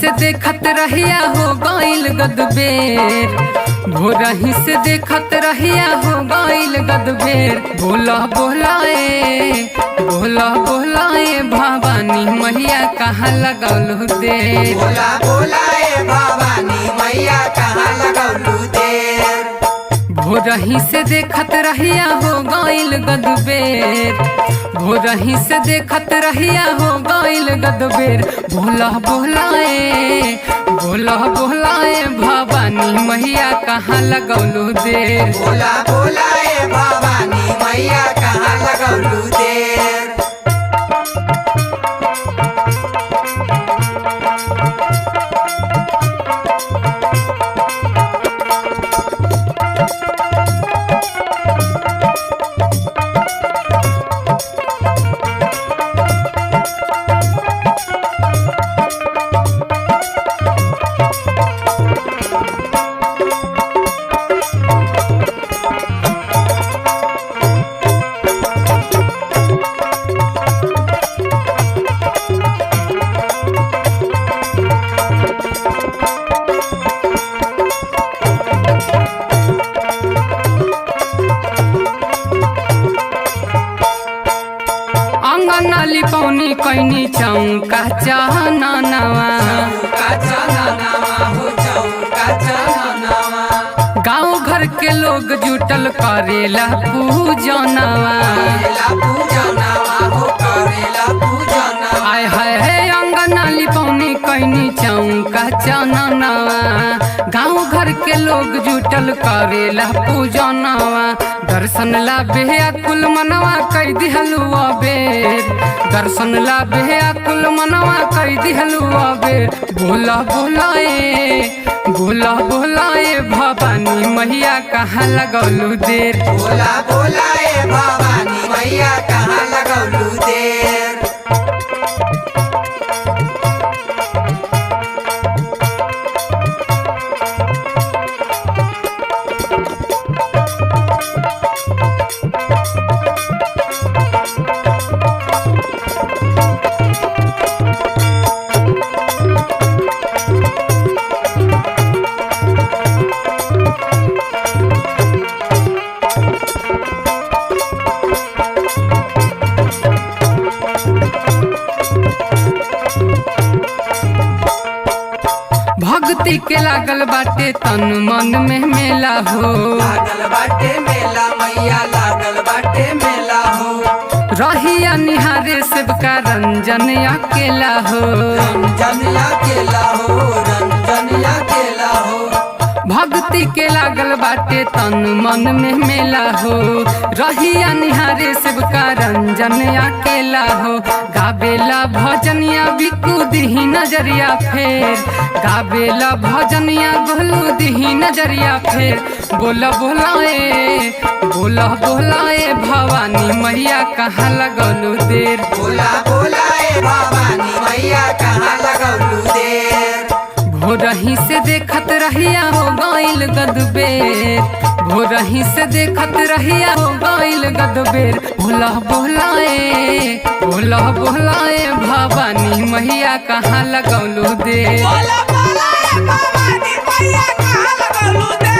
से देखत रहिया हो गइल गदबेर, भोरही से देखत रहिया हो गइल गदबेर। बोला बोलाए बोला बोलाए भवानी मैया कहाँ लगौलू देर। बोला बोलाए भवानी मैया कहाँ लगौलू देर। भोरही से देखत रहिया हो गइल गदबेर, भोरही से देखत रहिया हो गइल गदबेर। बोला बोलाए बोला बोलाए भवानी मैया कहाँ लगौलू देर। बोला बोलाए भवानी मैया कहाँ लगौलू देर। नाली पौनी कैनी चौका चनवा, गाँव घर के लोग जुटल करेला पूजनवा। आय है अंगनाली पौनी कैनी चौका चनवा, गाँव घर के लोग जुटल करेला पूजनवा। दर्शन ला बेया कुल मनवा कई दिहलू अबेर, दर्शन ला बेया कुल मनवा कई दिहलू अबेर। बोला बोलाए बोला बोलाए भवानी मैया कहाँ लगौलू देर। बोला बोलाए भवानी मैया कहाँ लगौलू देर। भक्ति के लागल बाटे तन मन में मेला हो, लागल बाटे मेला मैया लागल बाटे मेला हो। रहिया निहारे सबका रंजन अकेला हो, रंजन अकेला हो, रंजन अकेला हो। भक्ति के लागल बाटे तन मन में मेला हो, रहिया निहारे सबका रंजन अकेला हो। गावेला भजनिया बिकू दिही नजरिया फेर, गावेला भजनिया गोलू दिही नजरिया फेर। बोला बोलाए बोला बोलाए भवानी मैया कहाँ लगौलू देर। बोला बोलाए भवानी मैया कहाँ लगौलू देर। भोरही से देखत रहिया हो गइल गदबेर, भोरही से देखत रहिया हो गइल गदबेर। बोला बोलाए बोला बोलाए भवानी मैया कहाँ लगौलू देर। बोला बोलाए भवानी मैया कहाँ लगौलू देर।